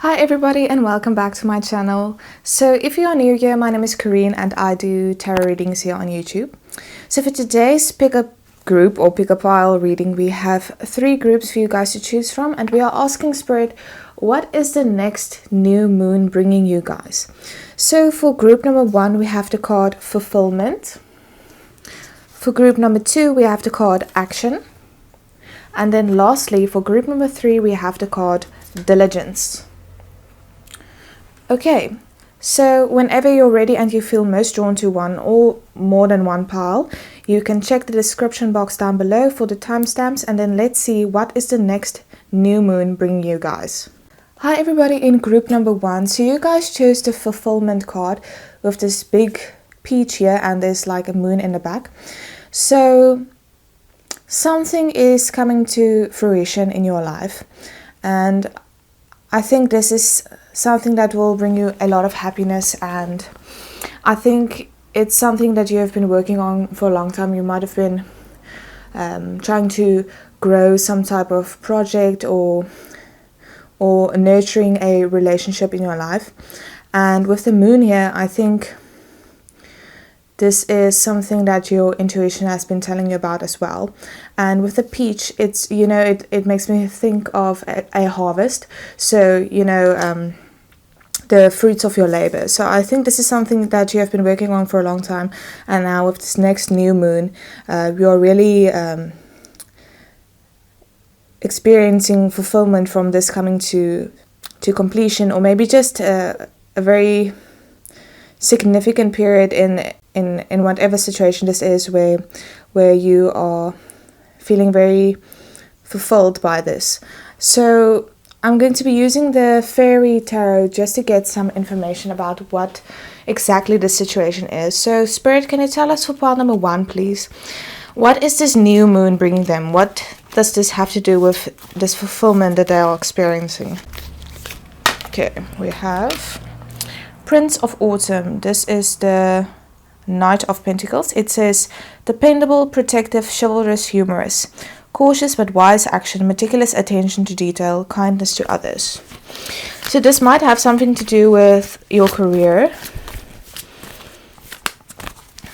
Hi everybody and welcome back to my channel. So if you are new here, my name is Karine and I do tarot readings here on YouTube. So for today's pick-up group or pick-up pile reading, we have 3 groups for you guys to choose from, and we are asking Spirit, what is the next new moon bringing you guys? So for group number 1, we have the card Fulfillment. For group number 2, we have the card Action. And then lastly, for group number 3, we have the card Diligence. Okay, so whenever you're ready and you feel most drawn to one or more than one pile, you can check the description box down below for the timestamps, and then let's see what is the next new moon bringing you guys. Hi everybody in group number 1. So you guys chose the Fulfillment card with this big peach here and there's like a moon in the back. So something is coming to fruition in your life, and I think this is something that will bring you a lot of happiness, and I think it's something that you have been working on for a long time. You might have been trying to grow some type of project or nurturing a relationship in your life, and with the moon here, I think this is something that your intuition has been telling you about as well. And with the peach, it's, you know, it makes me think of a harvest. So, you know, the fruits of your labor. So I think this is something that you have been working on for a long time. And now with this next new moon, you're really experiencing fulfillment from this coming to completion, or maybe just a very significant period in whatever situation this is where you are feeling very fulfilled by this. So I'm going to be using the Fairy Tarot just to get some information about what exactly the situation is. So Spirit, can you tell us for pile number 1, please? What is this new moon bringing them? What does this have to do with this fulfillment that they are experiencing? Okay, we have Prince of Autumn. This is the Knight of Pentacles. It says, dependable, protective, chivalrous, humorous, cautious but wise action, meticulous attention to detail, kindness to others. So this might have something to do with your career.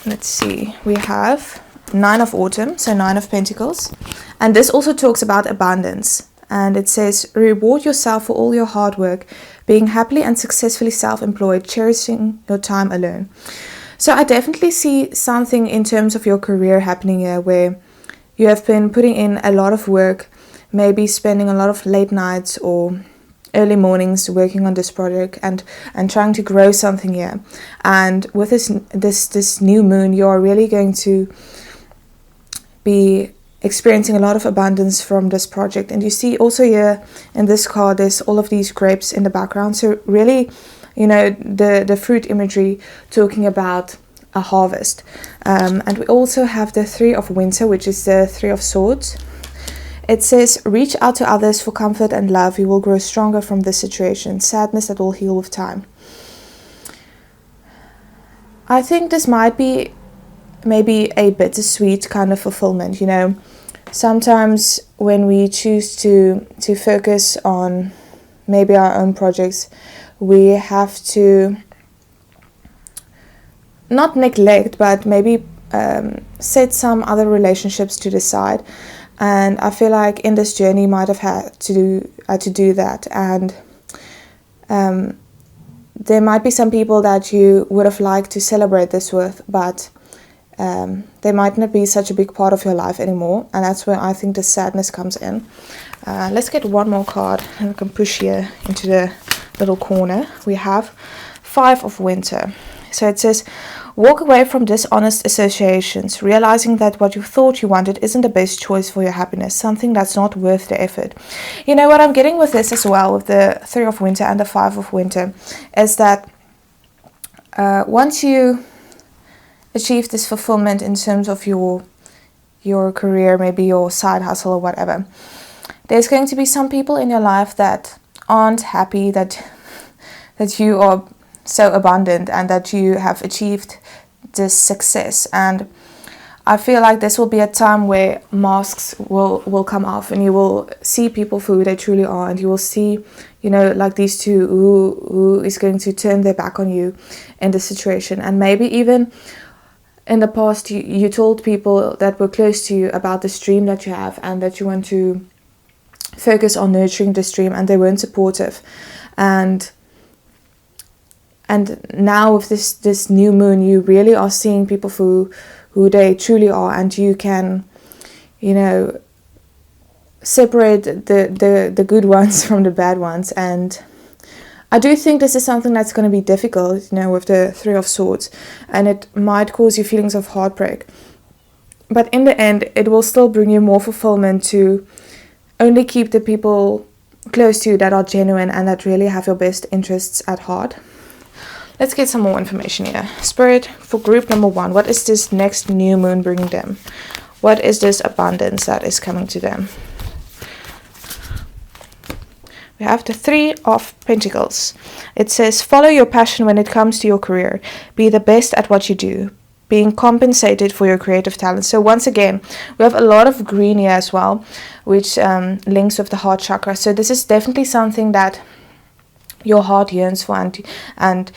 Let's see. We have 9 of Autumn, so 9 of Pentacles. And this also talks about abundance. And it says, reward yourself for all your hard work, being happily and successfully self-employed, cherishing your time alone. So I definitely see something in terms of your career happening here where you have been putting in a lot of work, maybe spending a lot of late nights or early mornings working on this project and trying to grow something here. And with this new moon, you are really going to be experiencing a lot of abundance from this project. And you see also here in this card, there's all of these grapes in the background. So really, you know, the fruit imagery talking about a harvest. And we also have the 3 of Winter, which is the 3 of Swords. It says, reach out to others for comfort and love. You will grow stronger from this situation. Sadness that will heal with time. I think this might be maybe a bittersweet kind of fulfillment. You know, sometimes when we choose to focus on maybe our own projects, we have to not neglect, but maybe set some other relationships to the side. And I feel like in this journey you might have had to do that. And there might be some people that you would have liked to celebrate this with, but they might not be such a big part of your life anymore. And that's where I think the sadness comes in. Let's get one more card and we can push here into the little corner. We have 5 of Winter. So it says, walk away from dishonest associations, realizing that what you thought you wanted isn't the best choice for your happiness, something that's not worth the effort. You know what I'm getting with this as well, with the 3 of Winter and the 5 of Winter, is that once you achieve this fulfillment in terms of your career, maybe your side hustle or whatever, there's going to be some people in your life that aren't happy that you are so abundant and that you have achieved this success. And I feel like this will be a time where masks will come off, and you will see people for who they truly are, and you will see, you know, like these two who is going to turn their back on you in the situation. And maybe even in the past you told people that were close to you about this dream that you have, and that you want to focus on nurturing this dream, and they weren't supportive. And now with this new moon, you really are seeing people for who they truly are, and you can, you know, separate the good ones from the bad ones. And I do think this is something that's going to be difficult, you know, with the Three of Swords, and it might cause you feelings of heartbreak. But in the end, it will still bring you more fulfillment to only keep the people close to you that are genuine and that really have your best interests at heart. Let's get some more information here. Spirit, for group number 1, what is this next new moon bringing them? What is this abundance that is coming to them? We have the Three of Pentacles. It says, follow your passion when it comes to your career. Be the best at what you do. Being compensated for your creative talent. So once again, we have a lot of green here as well, which links with the heart chakra. So this is definitely something that your heart yearns for, and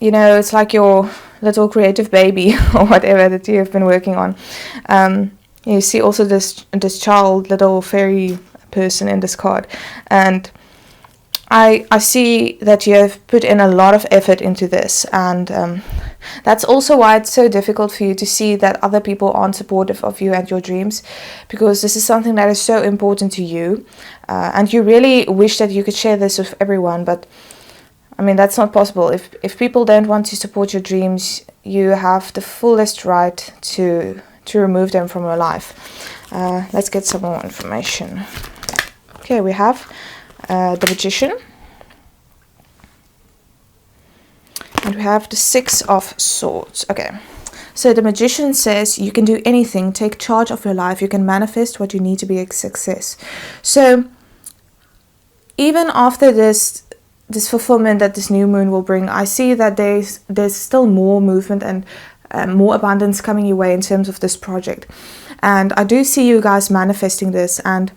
you know, it's like your little creative baby or whatever that you have been working on. You see also this child, little fairy person in this card, and I see that you have put in a lot of effort into this, and that's also why it's so difficult for you to see that other people aren't supportive of you and your dreams, because this is something that is so important to you, and you really wish that you could share this with everyone, but I mean, that's not possible. If people don't want to support your dreams, you have the fullest right to remove them from your life. Let's get some more information. Okay, we have the Magician. And we have the Six of Swords. Okay, so the Magician says you can do anything. Take charge of your life. You can manifest what you need to be a success. So even after this fulfillment that this new moon will bring, I see that there's still more movement and more abundance coming your way in terms of this project. And I do see you guys manifesting this, and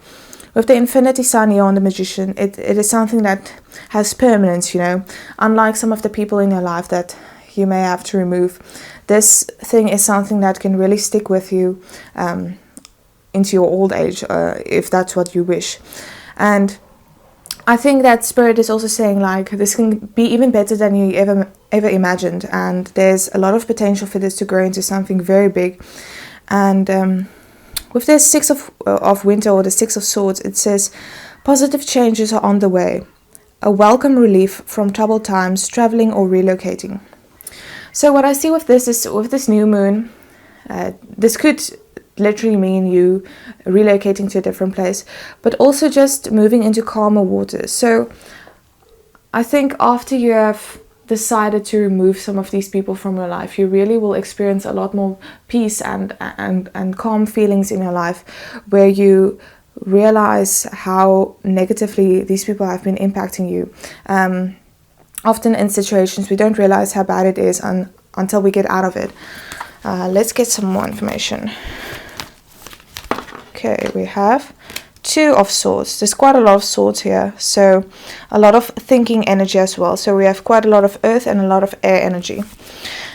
with the infinity sign here on the Magician, it is something that has permanence, you know, unlike some of the people in your life that you may have to remove. This thing is something that can really stick with you into your old age, if that's what you wish. And I think that Spirit is also saying, like, this can be even better than you ever imagined, and there's a lot of potential for this to grow into something very big. And with this Six of Winter, or the Six of Swords, it says positive changes are on the way, a welcome relief from troubled times, traveling or relocating. So what I see with this is, with this new moon, this could literally mean you relocating to a different place, but also just moving into calmer waters. So I think after you have decided to remove some of these people from your life, you really will experience a lot more peace and calm feelings in your life, where you realize how negatively these people have been impacting you. Often in situations we don't realize how bad it is until we get out of it. Let's get some more information. Okay, we have Two of Swords. There's quite a lot of swords here, so a lot of thinking energy as well. So we have quite a lot of earth and a lot of air energy.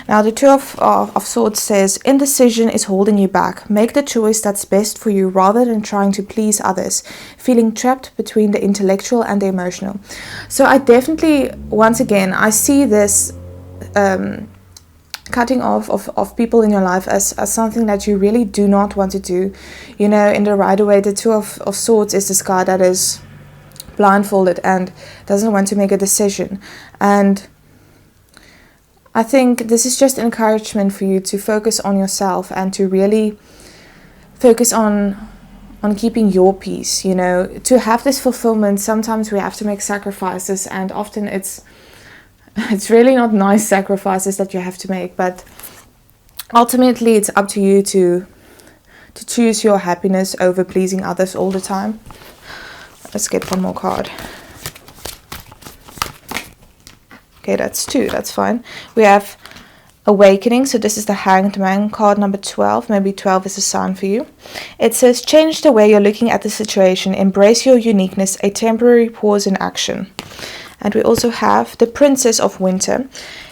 Now the Two of Swords says, indecision is holding you back. Make the choice that's best for you rather than trying to please others, feeling trapped between the intellectual and the emotional. So I definitely, once again, I see this cutting off of people in your life as something that you really do not want to do. You know, in the Rider-Waite, the Two of Swords is this guy that is blindfolded and doesn't want to make a decision. And I think this is just encouragement for you to focus on yourself and to really focus on keeping your peace. You know, to have this fulfillment, sometimes we have to make sacrifices, and often it's really not nice sacrifices that you have to make, but ultimately it's up to you to choose your happiness over pleasing others all the time. Let's get one more card. Okay, that's two, that's fine. We have awakening. So this is the Hanged Man card number 12. Maybe 12 is a sign for you. It says, change the way you're looking at the situation. Embrace your uniqueness. A temporary pause in action. And we also have the Princess of Winter.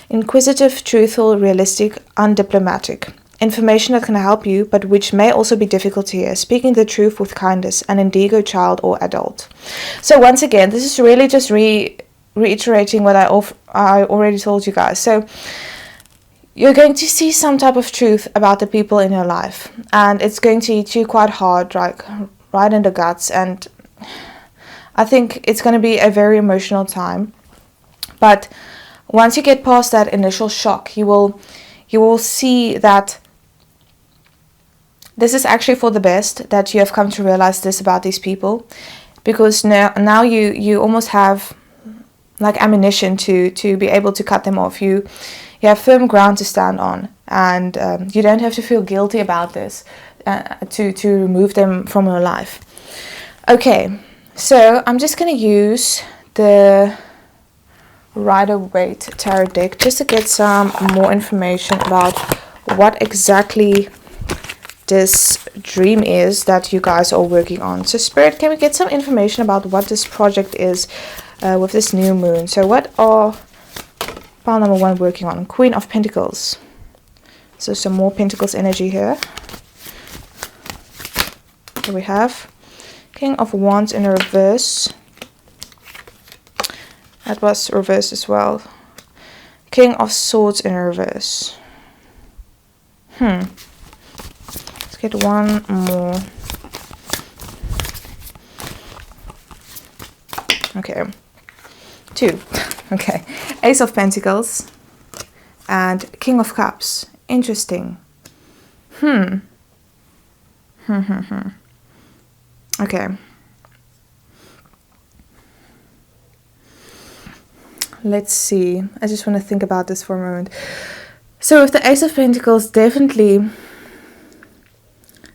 Inquisitive, truthful, realistic, undiplomatic. Information that can help you, but which may also be difficult to hear. Speaking the truth with kindness. An indigo child or adult. So once again, this is really just reiterating what I already told you guys. So you're going to see some type of truth about the people in your life, and it's going to hit you quite hard, like right in the guts. And I think it's going to be a very emotional time. But once you get past that initial shock, you will see that this is actually for the best, that you have come to realize this about these people, because now you almost have like ammunition to be able to cut them off. You have firm ground to stand on, and you don't have to feel guilty about this to remove them from your life. Okay, so I'm just going to use the Rider-Waite tarot deck just to get some more information about what exactly this dream is that you guys are working on. So Spirit, can we get some information about what this project is with this new moon? So what are pile number 1 working on? Queen of Pentacles. So some more Pentacles energy here. Here we have King of Wands in reverse. That was reversed as well. King of Swords in reverse. Let's get one more. Okay. 2. Okay. Ace of Pentacles. And King of Cups. Interesting. Okay. Let's see. I just want to think about this for a moment. So with the Ace of Pentacles, definitely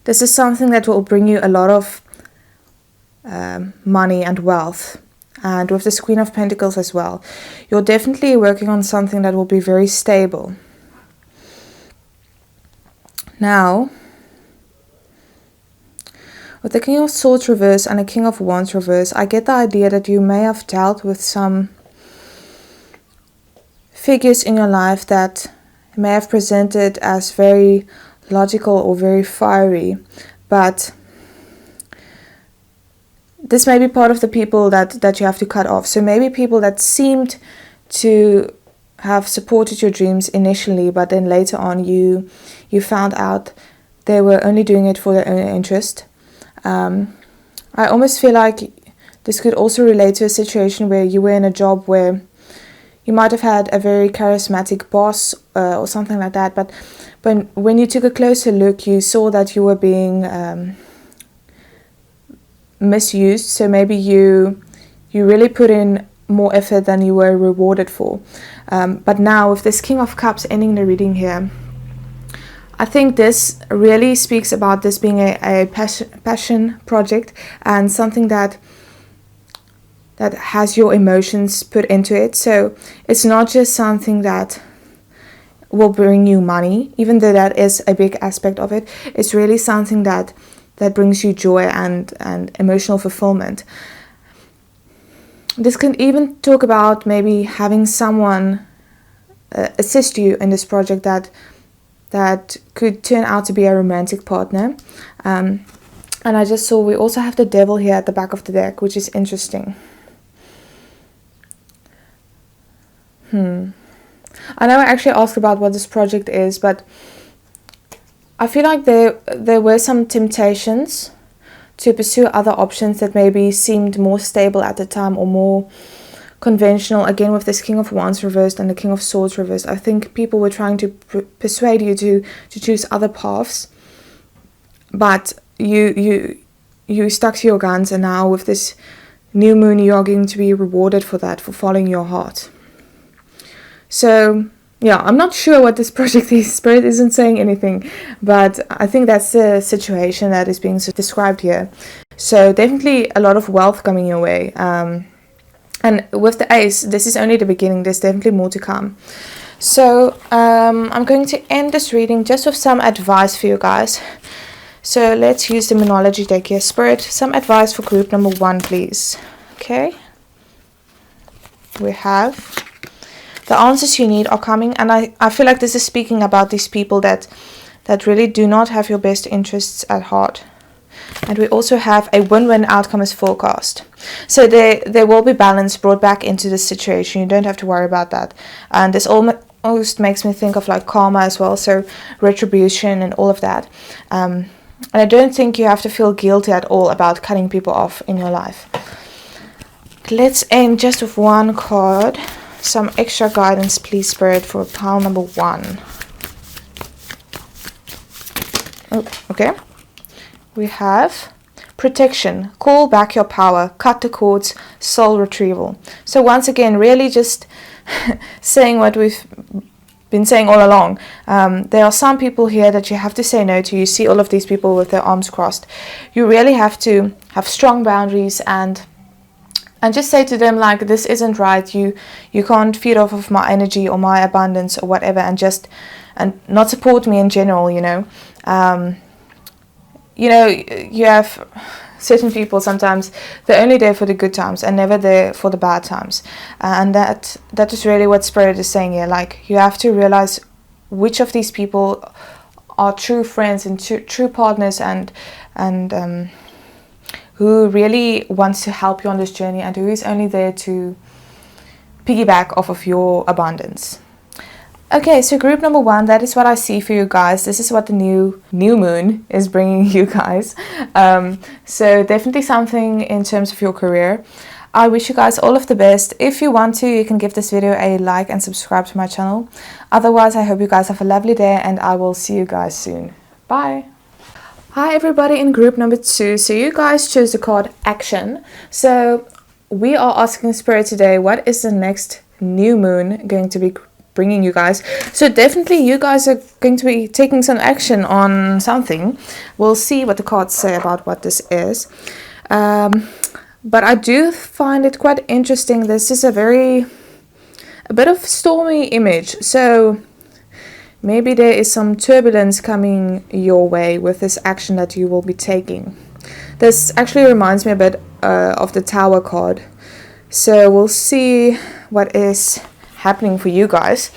this is something that will bring you a lot of money and wealth. And with this Queen of Pentacles as well, you're definitely working on something that will be very stable. Now, with the King of Swords reverse and the King of Wands reverse, I get the idea that you may have dealt with some figures in your life that may have presented as very logical or very fiery, but this may be part of the people that you have to cut off. So maybe people that seemed to have supported your dreams initially, but then later on you found out they were only doing it for their own interest. I almost feel like this could also relate to a situation where you were in a job where you might have had a very charismatic boss or something like that, but when you took a closer look, you saw that you were being misused. So maybe you really put in more effort than you were rewarded for. But now with this King of Cups ending the reading here, I think this really speaks about this being a passion project and something that has your emotions put into it. So it's not just something that will bring you money, even though that is a big aspect of it. It's really something that brings you joy and emotional fulfillment. This can even talk about maybe having someone assist you in this project that could turn out to be a romantic partner. And I just saw we also have the Devil here at the back of the deck, which is interesting. I know I actually asked about what this project is, but I feel like there were some temptations to pursue other options that maybe seemed more stable at the time or more conventional. Again, with this King of Wands reversed and the King of Swords reversed, I think people were trying to persuade you to choose other paths, but you stuck to your guns, and now with this new moon you are going to be rewarded for that, for following your heart. So yeah, I'm not sure what this project is. Spirit isn't saying anything, but I think that's the situation that is being described here. So definitely a lot of wealth coming your way. And with the Ace, this is only the beginning. There's definitely more to come. So I'm going to end this reading just with some advice for you guys. So let's use the Moonology deck here. Spirit, some advice for group number 1, please. Okay. We have the answers you need are coming, and I feel like this is speaking about these people that really do not have your best interests at heart. And we also have a win-win outcome is forecast. So there will be balance brought back into this situation. You don't have to worry about that. And this almost makes me think of like karma as well. So retribution and all of that. And I don't think you have to feel guilty at all about cutting people off in your life. Let's end just with one card. Some extra guidance, please, Spirit, for pile number 1. Oh, okay. We have protection, call back your power, cut the cords, soul retrieval. So once again, really just saying what we've been saying all along. There are some people here that you have to say no to. You see all of these people with their arms crossed. You really have to have strong boundaries and just say to them like, this isn't right. You can't feed off of my energy or my abundance or whatever, and not support me in general. You have certain people sometimes they're only there for the good times and never there for the bad times, and that is really what Spirit is saying here. Like, you have to realize which of these people are true friends and true partners and who really wants to help you on this journey and who is only there to piggyback off of your abundance. Okay, so group number 1, that is what I see for you guys. This is what the new moon is bringing you guys. So definitely something in terms of your career. I wish you guys all of the best. If you want to, you can give this video a like and subscribe to my channel. Otherwise, I hope you guys have a lovely day and I will see you guys soon. Bye. Hi everybody in group number 2. So you guys chose the card Action. So we are asking Spirit today, what is the next new moon going to be bringing you guys? So definitely you guys are going to be taking some action on something. We'll see what the cards say about what this is. But I do find it quite interesting. This is a bit of stormy image. So maybe there is some turbulence coming your way with this action that you will be taking. This actually reminds me a bit of the Tower card. So we'll see what is happening for you guys.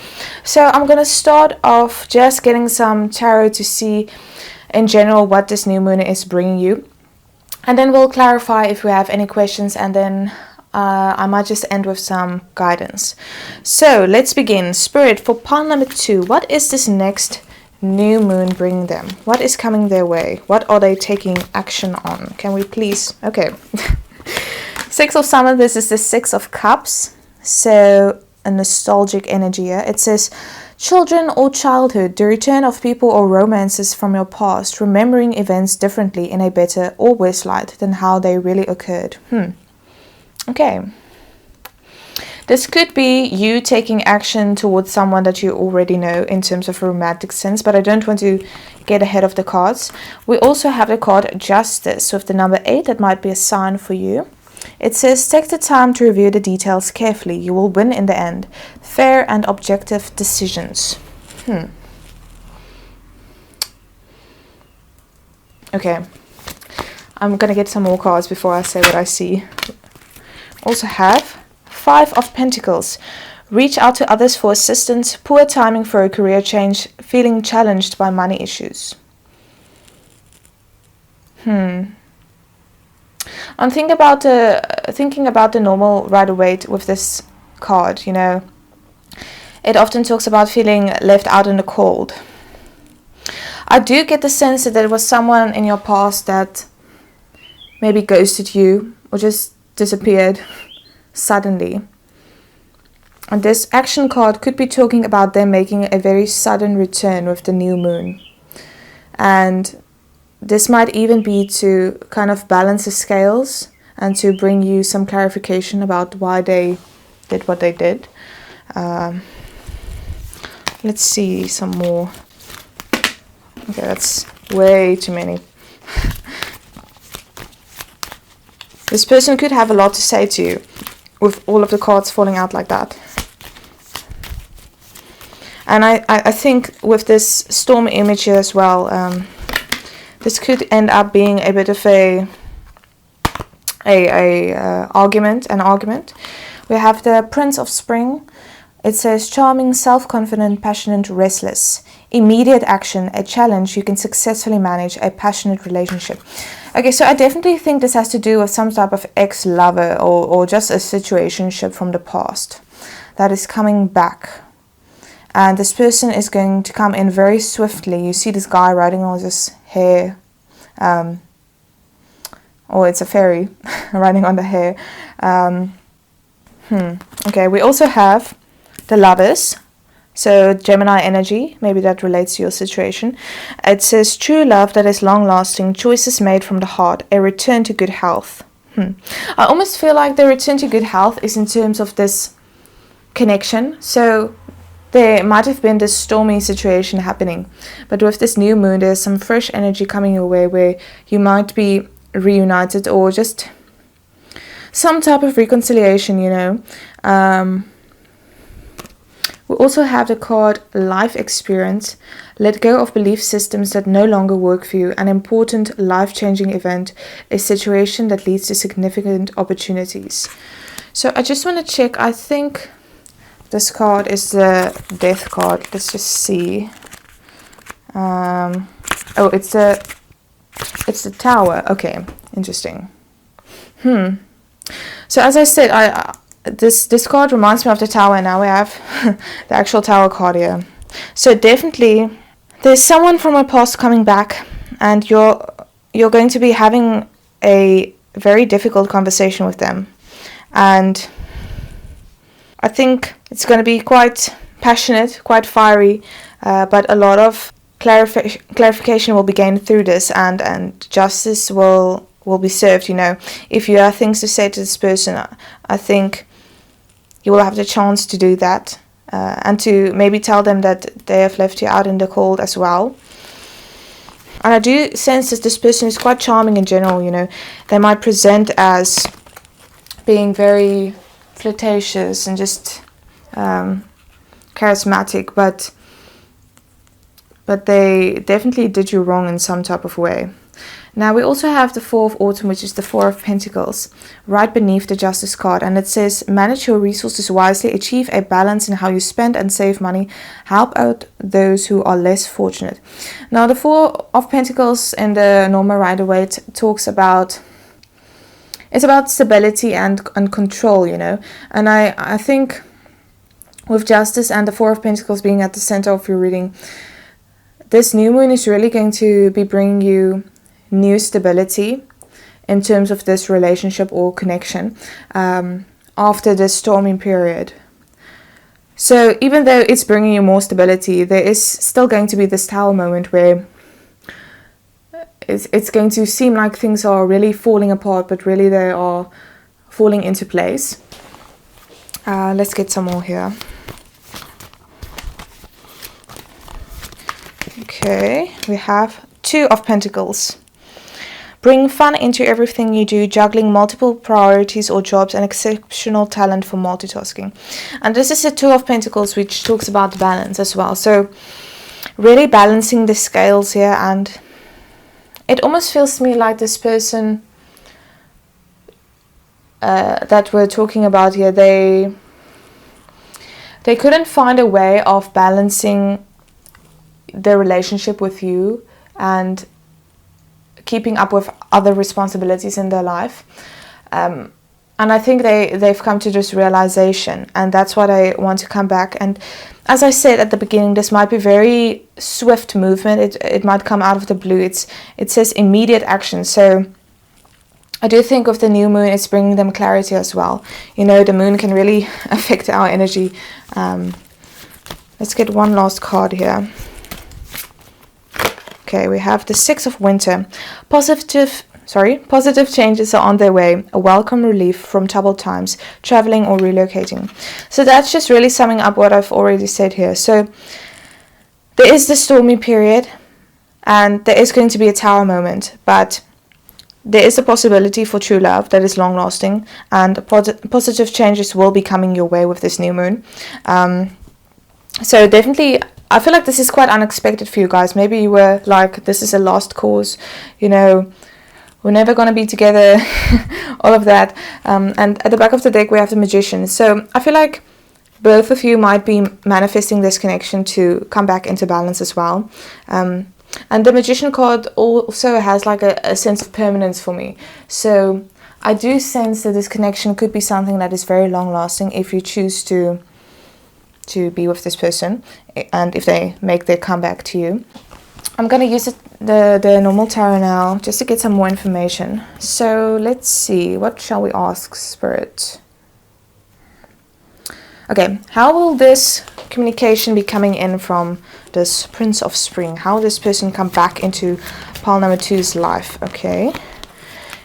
So I'm going to start off just getting some tarot to see in general what this new moon is bringing you. And then we'll clarify if we have any questions, and then I might just end with some guidance. So let's begin. Spirit, for pile number 2, what is this next new moon bringing them? What is coming their way? What are they taking action on? Can we please? Okay. 6 of Summer, this is the 6 of Cups. So a nostalgic energy here. It says children or childhood, the return of people or romances from your past, remembering events differently in a better or worse light than how they really occurred. Okay. This could be you taking action towards someone that you already know in terms of a romantic sense, but I don't want to get ahead of the cards. We also have the card Justice with the number 8. That might be a sign for you. It says, take the time to review the details carefully. You will win in the end. Fair and objective decisions. Okay. I'm going to get some more cards before I say what I see. Also have 5 of Pentacles. Reach out to others for assistance. Poor timing for a career change. Feeling challenged by money issues. I'm thinking about the normal Rider-Waite with this card. You know, it often talks about feeling left out in the cold. I do get the sense that there was someone in your past that maybe ghosted you or just disappeared suddenly. And this action card could be talking about them making a very sudden return with the new moon. And this might even be to kind of balance the scales and to bring you some clarification about why they did what they did. Let's see some more. Okay, that's way too many. This person could have a lot to say to you with all of the cards falling out like that. And I think with this storm image here as well, this could end up being a bit of an argument. We have the Prince of Spring. It says charming, self-confident, passionate, restless. Immediate action, a challenge you can successfully manage, a passionate relationship. Okay, so I definitely think this has to do with some type of ex-lover or just a situationship from the past that is coming back. And this person is going to come in very swiftly. You see this guy riding on his hair. Or it's a fairy riding on the hair. Okay, we also have the Lovers. So Gemini energy, maybe that relates to your situation. It says true love that is long-lasting, choices made from the heart, a return to good health. I almost feel like the return to good health is in terms of this connection. So there might have been this stormy situation happening, but with this new moon, there's some fresh energy coming your way where you might be reunited or just some type of reconciliation, you know. We also have the card Life Experience. Let go of belief systems that no longer work for you. An important life-changing event, a situation that leads to significant opportunities. So I just want to check. I think this card is the Death card. Let's just see. Oh, it's the Tower. Okay, interesting. So as I said, this card reminds me of the Tower, and now we have the actual Tower card here. So definitely there's someone from my past coming back, and you're going to be having a very difficult conversation with them, and I think it's going to be quite passionate, quite fiery, but a lot of clarification will be gained through this, and justice will be served. You know, if you have things to say to this person, I think you will have the chance to do that, and to maybe tell them that they have left you out in the cold as well. And I do sense that this person is quite charming in general. You know, they might present as being very flirtatious and just charismatic, but they definitely did you wrong in some type of way. Now we also have the Four of Autumn, which is the Four of Pentacles, right beneath the Justice card, and it says manage your resources wisely, achieve a balance in how you spend and save money, help out those who are less fortunate. Now the Four of Pentacles in the normal Rider-Waite talks about, it's about stability and control, you know, and I think with Justice and the Four of Pentacles being at the center of your reading, this new moon is really going to be bringing you new stability in terms of this relationship or connection after this stormy period. So even though it's bringing you more stability, there is still going to be this Tower moment where it's going to seem like things are really falling apart, but really they are falling into place. Let's get some more here. Okay, we have Two of Pentacles. Bring fun into everything you do, juggling multiple priorities or jobs, and exceptional talent for multitasking. And this is the Two of Pentacles, which talks about balance as well. So really balancing the scales here, and it almost feels to me like this person that we're talking about here, they couldn't find a way of balancing the relationship with you and keeping up with other responsibilities in their life, and I think they've come to this realization, and that's why they want to come back. And as I said at the beginning, this might be very swift movement. It might come out of the blue. It says immediate action, so I do think with the new moon, it's bringing them clarity as well. You know, the moon can really affect our energy. Let's get one last card here. Okay, we have the Six of Winter. Positive changes are on their way. A welcome relief from troubled times, traveling or relocating. So that's just really summing up what I've already said here. So there is the stormy period, and there is going to be a Tower moment, but there is a possibility for true love that is long lasting, and positive changes will be coming your way with this new moon. So definitely, I feel like this is quite unexpected for you guys. Maybe you were like, this is a lost cause, you know, we're never going to be together, all of that. And at the back of the deck, we have the Magician. So I feel like both of you might be manifesting this connection to come back into balance as well. And the Magician card also has like a sense of permanence for me. So I do sense that this connection could be something that is very long lasting if you choose to be with this person and if they make their comeback to you. I'm going to use the normal tarot now just to get some more information. So let's see, what shall we ask Spirit? Okay, how will this communication be coming in from this Prince of Spring? How will this person come back into pile number 2's life? Okay,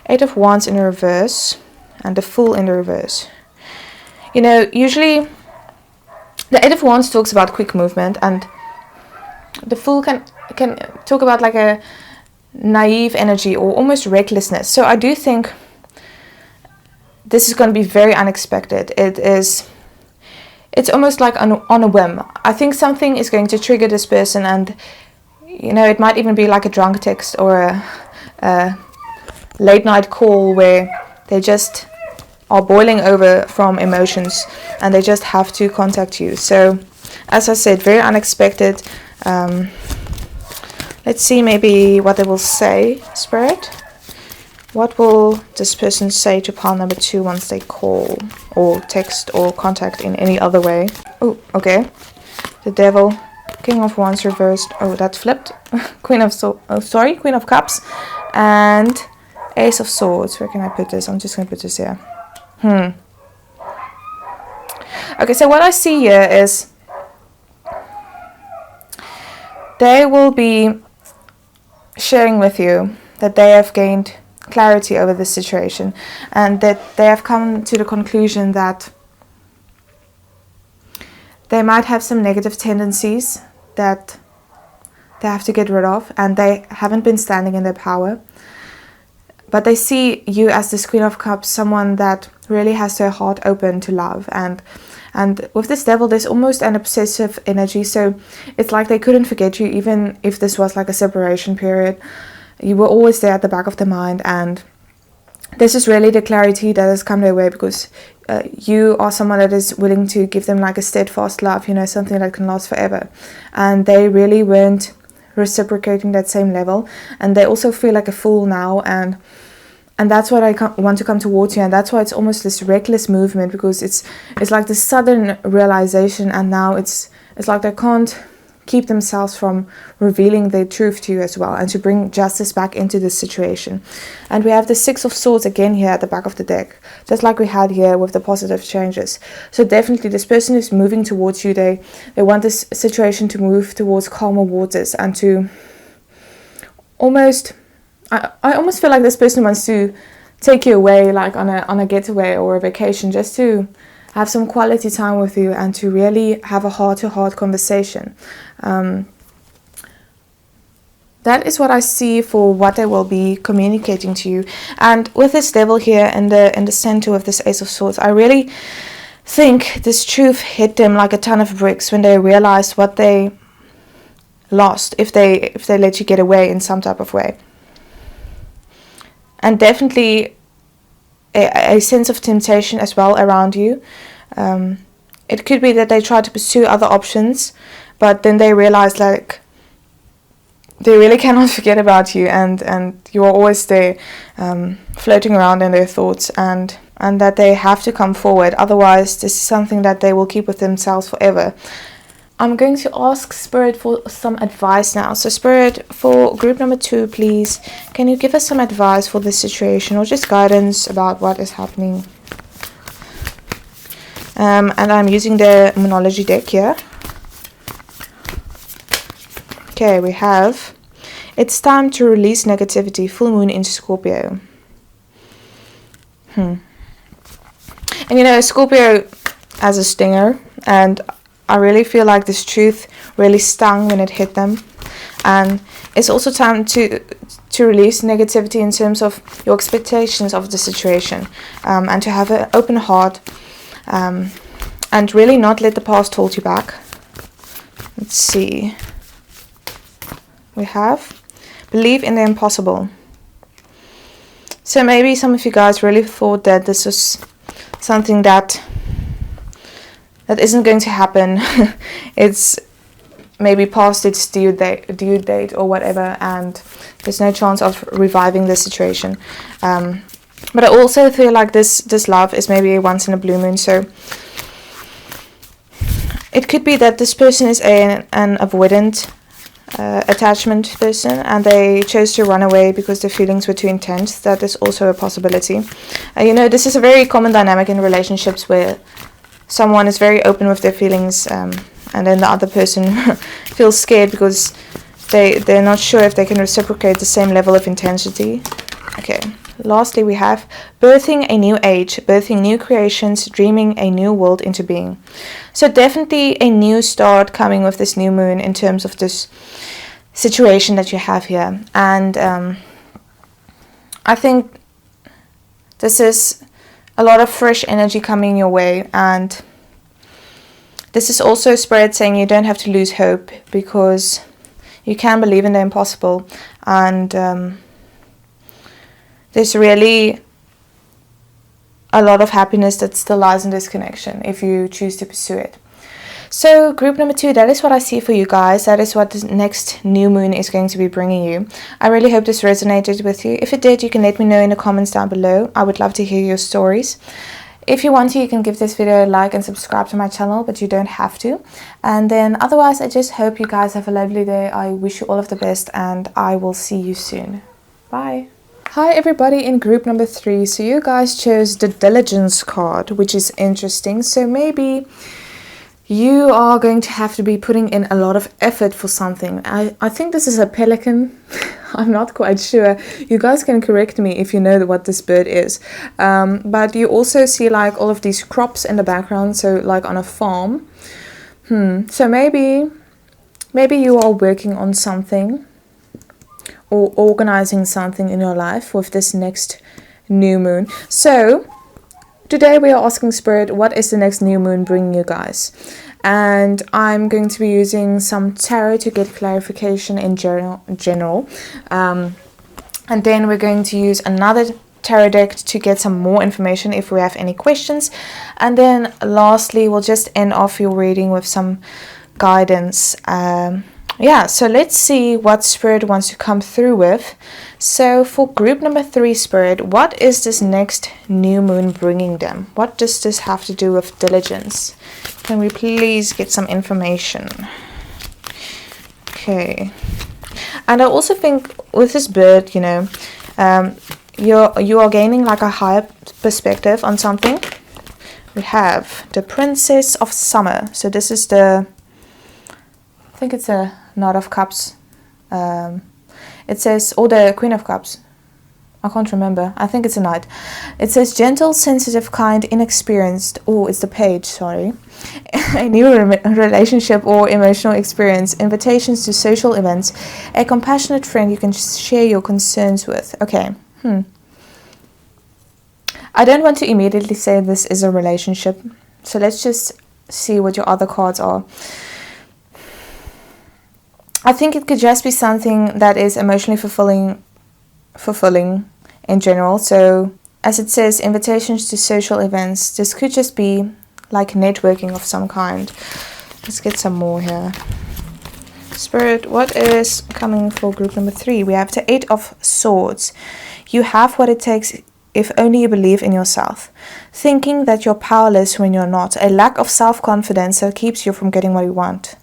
8 of Wands in the reverse and the Fool in the reverse. You know, usually the 8 of Wands talks about quick movement, and the Fool can talk about like a naive energy or almost recklessness. So I do think this is going to be very unexpected. It's almost like on a whim. I think something is going to trigger this person, and you know, it might even be like a drunk text or a late night call where they just are boiling over from emotions and they just have to contact you. So as I said, very unexpected. Let's see maybe what they will say, Spirit. What will this person say to pile number 2 once they call or text or contact in any other way? Oh, okay. The Devil, King of Wands reversed. Oh, that flipped. Queen of Cups, and Ace of Swords. Where can I put this? I'm just going to put this here. Okay, so what I see here is they will be sharing with you that they have gained clarity over this situation, and that they have come to the conclusion that they might have some negative tendencies that they have to get rid of, and they haven't been standing in their power. But they see you as this Queen of Cups, someone that really has their heart open to love. And with this Devil, there's almost an obsessive energy. So it's like they couldn't forget you, even if this was like a separation period. You were always there at the back of their mind. And this is really the clarity that has come their way, because you are someone that is willing to give them like a steadfast love, you know, something that can last forever. And they really weren't reciprocating that same level, and they also feel like a fool now, and that's what I want to come towards you. And that's why it's almost this reckless movement, because it's like this sudden realization, and now it's like they can't keep themselves from revealing their truth to you as well, and to bring justice back into this situation. And we have the 6 of Swords again here at the back of the deck, just like we had here with the positive changes. So definitely this person is moving towards you. They want this situation to move towards calmer waters, and to almost, I almost feel like this person wants to take you away, like on a getaway or a vacation, just to have some quality time with you and to really have a heart-to-heart conversation. That is what I see for what they will be communicating to you. And with this Devil here in the center of this Ace of Swords, I really think this truth hit them like a ton of bricks when they realized what they lost if they let you get away in some type of way. And definitely a sense of temptation as well around you. It could be that they try to pursue other options, but then they realize like they really cannot forget about you, and you are always there, floating around in their thoughts, and that they have to come forward. Otherwise, this is something that they will keep with themselves forever. I'm going to ask Spirit for some advice now. So Spirit, for group number 2, please, can you give us some advice for this situation, or just guidance about what is happening? And I'm using the Moonology deck here. Okay, we have, it's time to release negativity, full moon into Scorpio. And you know, Scorpio has a stinger, and I really feel like this truth really stung when it hit them. And it's also time to release negativity in terms of your expectations of the situation, and to have an open heart, and really not let the past hold you back. Let's see. We have believe in the impossible. So maybe some of you guys really thought that this was something that isn't going to happen. It's maybe past its due date or whatever, and there's no chance of reviving the situation. But I also feel like this love is maybe a once in a blue moon. So it could be that this person is an avoidant attachment person, and they chose to run away because the feelings were too intense. That is also a possibility. This is a very common dynamic in relationships where someone is very open with their feelings, and then the other person feels scared because they're not sure if they can reciprocate the same level of intensity. Okay, lastly we have birthing a new age, birthing new creations, dreaming a new world into being. So definitely a new start coming with this new moon in terms of this situation that you have here. And I think this is a lot of fresh energy coming your way, and this is also Spirit saying you don't have to lose hope, because you can believe in the impossible, and there's really a lot of happiness that still lies in this connection if you choose to pursue it. So group number 2, that is what I see for you guys. That is what the next new moon is going to be bringing you. I really hope this resonated with you. If it did, you can let me know in the comments down below. I would love to hear your stories. If you want to, you can give this video a like and subscribe to my channel, but you don't have to. And then otherwise, I just hope you guys have a lovely day. I wish you all of the best, and I will see you soon. Bye. Hi everybody in group number 3. So you guys chose the diligence card, which is interesting. So maybe you are going to have to be putting in a lot of effort for something. I think this is a pelican. I'm not quite sure. You guys can correct me if you know what this bird is. But you also see like all of these crops in the background, so like on a farm. So maybe you are working on something or organizing something in your life with this next new moon. So today we are asking Spirit, what is the next new moon bringing you guys? And I'm going to be using some tarot to get clarification in general. And then we're going to use another tarot deck to get some more information if we have any questions. And then lastly, we'll just end off your reading with some guidance. So let's see what Spirit wants to come through with. So for group number 3, Spirit, what is this next new moon bringing them? What does this have to do with diligence? Can we please get some information? Okay. And I also think with this bird, you are gaining like a higher perspective on something. We have the Princess of Summer. So this is I think it's a Knight of Cups. It says, or the Queen of Cups. I can't remember. I think it's a knight. It says gentle, sensitive, kind, inexperienced. Oh, it's the page, sorry. A new relationship or emotional experience. Invitations to social events. A compassionate friend you can share your concerns with. Okay. I don't want to immediately say this is a relationship. So let's just see what your other cards are. I think it could just be something that is emotionally fulfilling in general. So as it says, invitations to social events. This could just be like networking of some kind. Let's get some more here. Spirit, what is coming for group number 3? We have the 8 of Swords. You have what it takes if only you believe in yourself. Thinking that you're powerless when you're not. A lack of self-confidence that keeps you from getting what you want.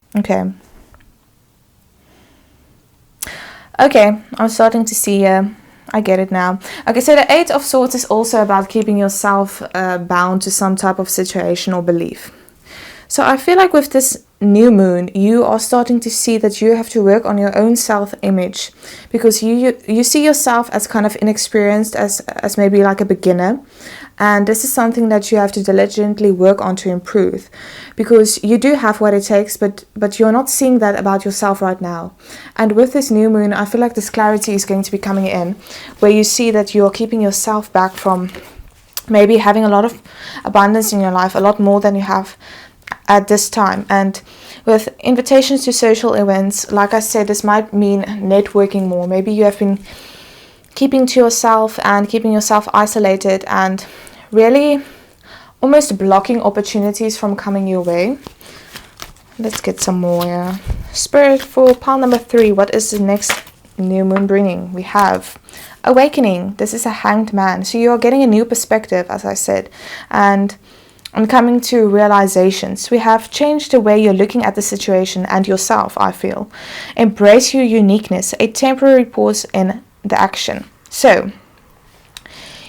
Okay, I'm starting to see, I get it now. Okay, so the 8 of Swords is also about keeping yourself bound to some type of situation or belief. So I feel like with this new moon, you are starting to see that you have to work on your own self-image, because you see yourself as kind of inexperienced, as maybe like a beginner. And this is something that you have to diligently work on to improve, because you do have what it takes, but you're not seeing that about yourself right now. And with this new moon, I feel like this clarity is going to be coming in, where you see that you're keeping yourself back from maybe having a lot of abundance in your life, a lot more than you have at this time. And With invitations to social events, like I said, this might mean networking more. Maybe you have been keeping to yourself and keeping yourself isolated and really almost blocking opportunities from coming your way. Let's get some more. Yeah. Spirit, for pile number 3, what is the next new moon bringing? We have awakening. This is a hanged man. So you're getting a new perspective, as I said, and coming to realizations. We have changed the way you're looking at the situation and yourself, I feel. Embrace your uniqueness, a temporary pause in the action. So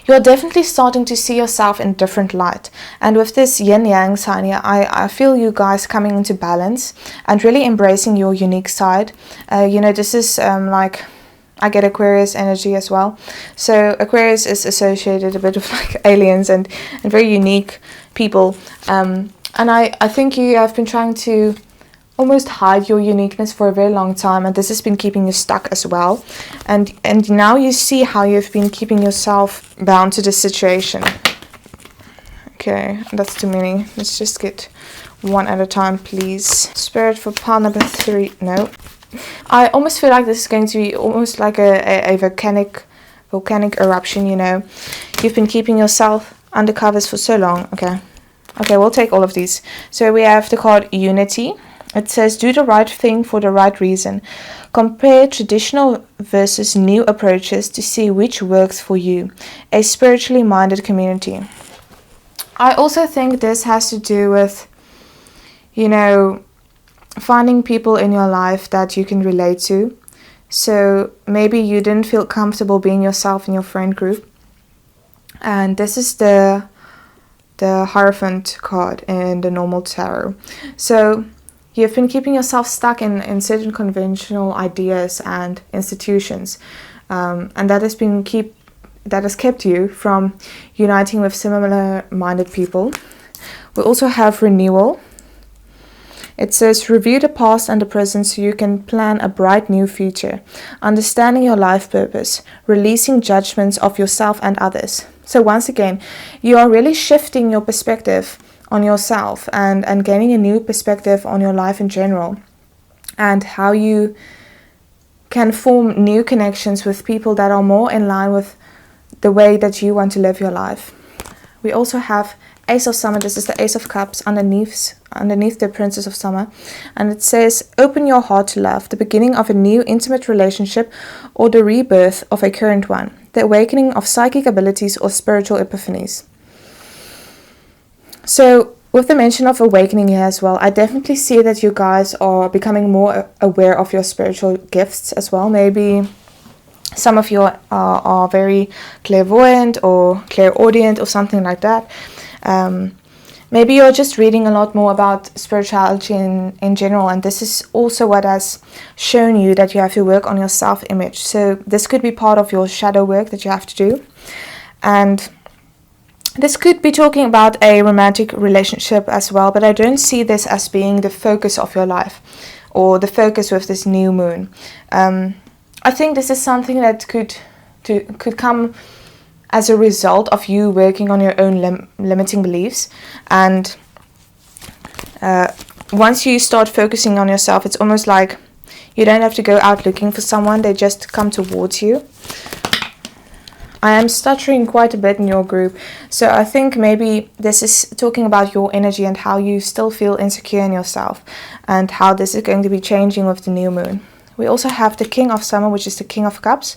you're definitely starting to see yourself in a different light. And with this yin-yang sign here, I feel you guys coming into balance and really embracing your unique side. This is like, I get Aquarius energy as well. So Aquarius is associated a bit with like aliens and very unique people. And I think you have been trying to almost hide your uniqueness for a very long time, and this has been keeping you stuck as well. And now you see how you've been keeping yourself bound to the situation. Okay, that's too many. Let's just get one at a time, please. Spirit, for pile number 3. No. I almost feel like this is going to be almost like a volcanic eruption, you know. You've been keeping yourself under covers for so long. Okay, we'll take all of these. So we have the card Unity. It says, do the right thing for the right reason. Compare traditional versus new approaches to see which works for you. A spiritually minded community. I also think this has to do with, finding people in your life that you can relate to. So maybe you didn't feel comfortable being yourself in your friend group. And this is the Hierophant card in the normal tarot. So you've been keeping yourself stuck in certain conventional ideas and institutions, and that has kept you from uniting with similar-minded people. We also have renewal. It says, review the past and the present so you can plan a bright new future, understanding your life purpose, releasing judgments of yourself and others. So once again, you are really shifting your perspective on yourself and gaining a new perspective on your life in general, and how you can form new connections with people that are more in line with the way that you want to live your life. We also have Ace of Summer. This is the Ace of Cups underneath the Princess of Summer, and it says, open your heart to love, the beginning of a new intimate relationship or the rebirth of a current one, the awakening of psychic abilities or spiritual epiphanies. So with the mention of awakening here as well, I definitely see that you guys are becoming more aware of your spiritual gifts as well. Maybe some of you are very clairvoyant or clairaudient or something like that. Maybe you're just reading a lot more about spirituality in general, and this is also what has shown you that you have to work on your self-image. So this could be part of your shadow work that you have to do. And this could be talking about a romantic relationship as well, but I don't see this as being the focus of your life or the focus with this new moon. I think this is something that could come as a result of you working on your own limiting beliefs. And once you start focusing on yourself, it's almost like you don't have to go out looking for someone, they just come towards you. I am stuttering quite a bit in your group, so I think maybe this is talking about your energy and how you still feel insecure in yourself, and how this is going to be changing with the new moon. We also have the King of Summer, which is the King of Cups.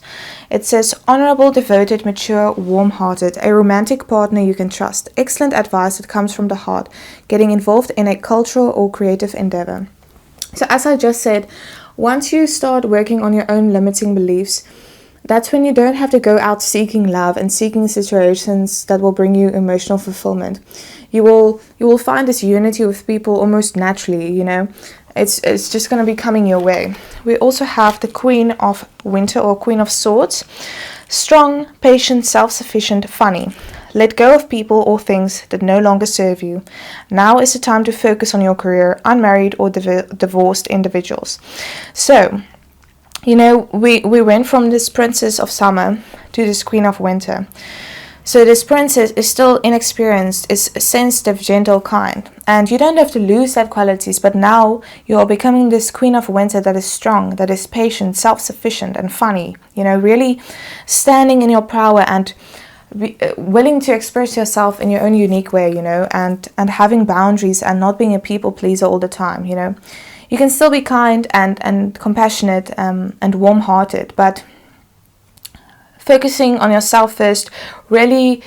It says, honorable, devoted, mature, warm-hearted, a romantic partner you can trust, excellent advice that comes from the heart, getting involved in a cultural or creative endeavor. So as I just said, once you start working on your own limiting beliefs, that's when you don't have to go out seeking love and seeking situations that will bring you emotional fulfillment. You will find this unity with people almost naturally, It's just going to be coming your way. We also have the Queen of Winter or Queen of Swords. Strong, patient, self-sufficient, funny. Let go of people or things that no longer serve you. Now is the time to focus on your career, unmarried or divorced individuals. So, we went from this Princess of Summer to this Queen of Winter. So this princess is still inexperienced, is sensitive, gentle, kind. And you don't have to lose that qualities, but now you are becoming this queen of winter that is strong, that is patient, self-sufficient and funny. Really standing in your power and willing to express yourself in your own unique way, and having boundaries and not being a people pleaser all the time, You can still be kind and compassionate and warm-hearted, but focusing on yourself first really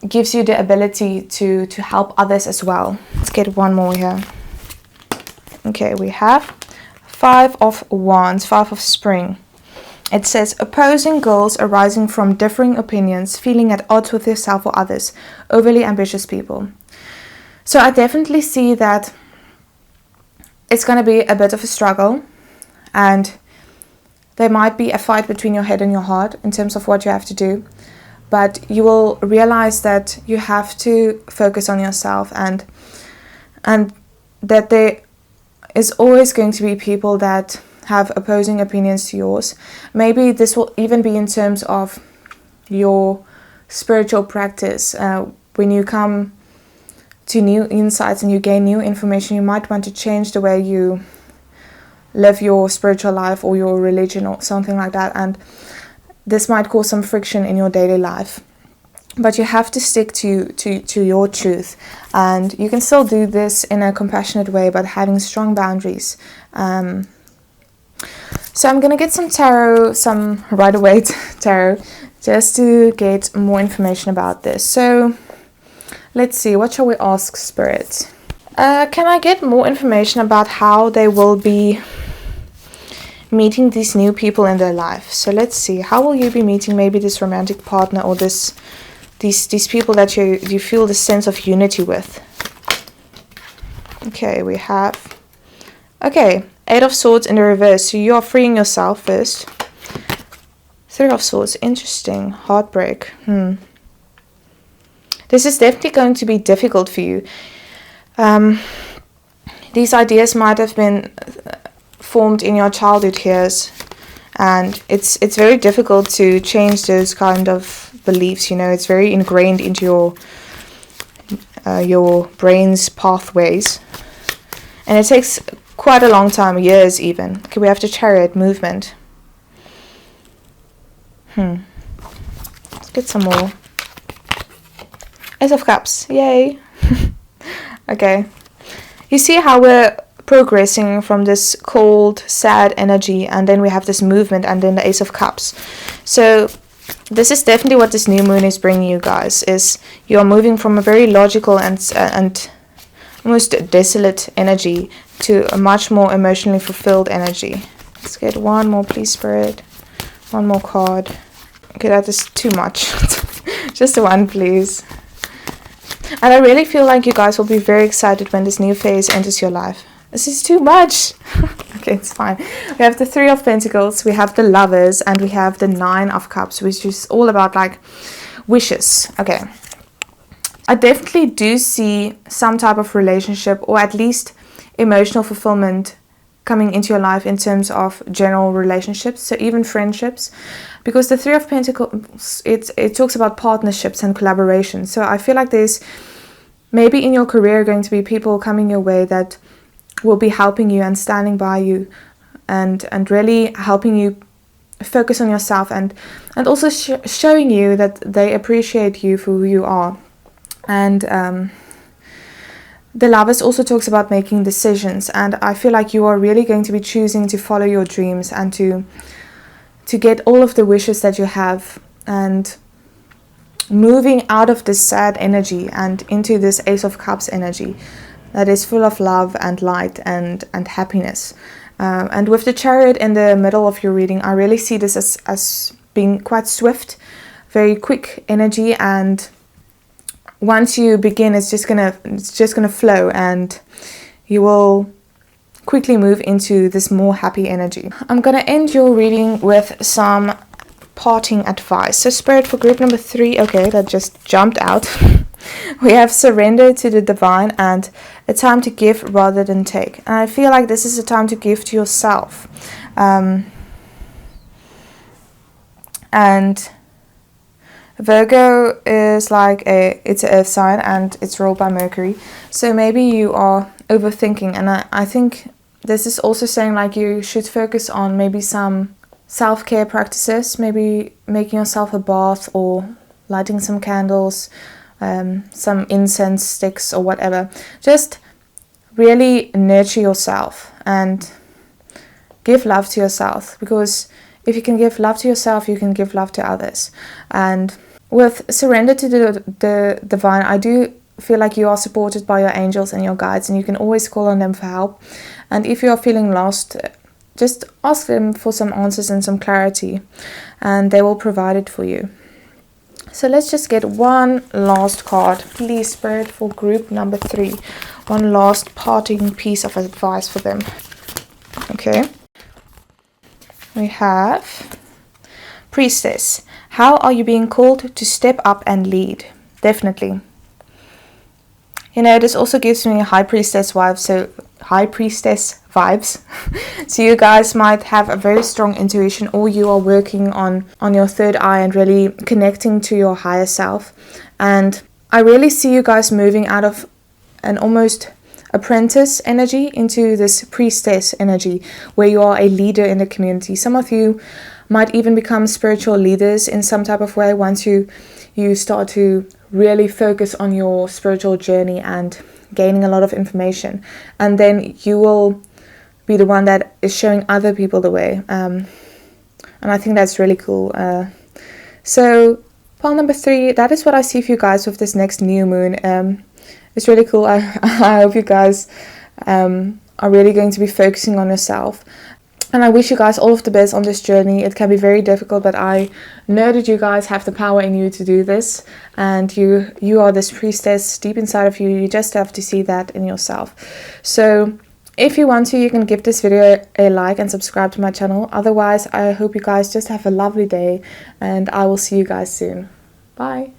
gives you the ability to help others as well. Let's get one more here. Okay, we have 5 of Wands, 5 of Spring. It says, opposing goals arising from differing opinions, feeling at odds with yourself or others, overly ambitious people. So I definitely see that it's going to be a bit of a struggle, and there might be a fight between your head and your heart in terms of what you have to do, but you will realize that you have to focus on yourself, and that there is always going to be people that have opposing opinions to yours. Maybe this will even be in terms of your spiritual practice. When you come to new insights and you gain new information, you might want to change the way you live your spiritual life or your religion or something like that, and this might cause some friction in your daily life, but you have to stick to your truth, and you can still do this in a compassionate way, but having strong boundaries. So I'm gonna get some tarot, some Rider-Waite tarot, just to get more information about this. So let's see, what shall we ask Spirit? Can I get more information about how they will be meeting these new people in their life? So let's see, how will you be meeting maybe this romantic partner or these people that you feel the sense of unity with? Okay, we have, okay, 8 of Swords in the reverse. So you are freeing yourself first. 3 of Swords, interesting. Heartbreak. This is definitely going to be difficult for you. These ideas might have been formed in your childhood years, and it's very difficult to change those kind of beliefs. It's very ingrained into your brain's pathways, and it takes quite a long time, years even. Okay, we have the Chariot, movement. Let's get some more. Ace of Cups, yay. Okay, you see how we're progressing from this cold, sad energy, and then we have this movement, and then the Ace of Cups. So this is definitely what this new moon is bringing you guys, is you're moving from a very logical and almost desolate energy to a much more emotionally fulfilled energy. Let's get one more, please, Spirit. One more card. Okay, that is too much. Just one, please. And I really feel like you guys will be very excited when this new phase enters your life. This is too much. Okay, it's fine. We have the 3 of Pentacles, we have the Lovers, and we have the 9 of Cups, which is all about like wishes. Okay. I definitely do see some type of relationship, or at least emotional fulfillment, coming into your life in terms of general relationships, so even friendships, because the 3 of Pentacles, it talks about partnerships and collaboration. So I feel like there's maybe in your career going to be people coming your way that will be helping you and standing by you, and really helping you focus on yourself, and also showing you that they appreciate you for who you are. And the Lovers also talks about making decisions, and I feel like you are really going to be choosing to follow your dreams and to get all of the wishes that you have, and moving out of this sad energy and into this Ace of Cups energy that is full of love and light and happiness. And with the Chariot in the middle of your reading, I really see this as being quite swift, very quick energy, and once you begin, it's just gonna flow, and you will quickly move into this more happy energy. I'm gonna end your reading with some parting advice. So Spirit, for group number 3, okay, that just jumped out. We have surrender to the divine and a time to give rather than take. And I feel like this is a time to give to yourself. And Virgo is like it's an earth sign and it's ruled by Mercury. So maybe you are overthinking, and I think this is also saying like you should focus on maybe some self-care practices, maybe making yourself a bath or lighting some candles, some incense sticks or whatever. Just really nurture yourself and give love to yourself, because if you can give love to yourself, you can give love to others. And with surrender to the divine, I do feel like you are supported by your angels and your guides, and you can always call on them for help. And if you are feeling lost, just ask them for some answers and some clarity, and they will provide it for you. So let's just get one last card, please, Spirit, for group number 3. One last parting piece of advice for them. Okay. We have Priestess. How are you being called to step up and lead? Definitely. You know, this also gives me High Priestess vibes, so you guys might have a very strong intuition, or you are working on your third eye and really connecting to your higher self. And I really see you guys moving out of an almost apprentice energy into this priestess energy, where you are a leader in the community. Some of you might even become spiritual leaders in some type of way once you start to really focus on your spiritual journey and gaining a lot of information, and then you will be the one that is showing other people the way, and I think that's really cool. So pile number 3, that is what I see for you guys with this next new moon. It's really cool. I hope you guys are really going to be focusing on yourself. And I wish you guys all of the best on this journey. It can be very difficult, but I know that you guys have the power in you to do this. And you are this priestess deep inside of you. You just have to see that in yourself. So if you want to, you can give this video a like and subscribe to my channel. Otherwise, I hope you guys just have a lovely day. And I will see you guys soon. Bye.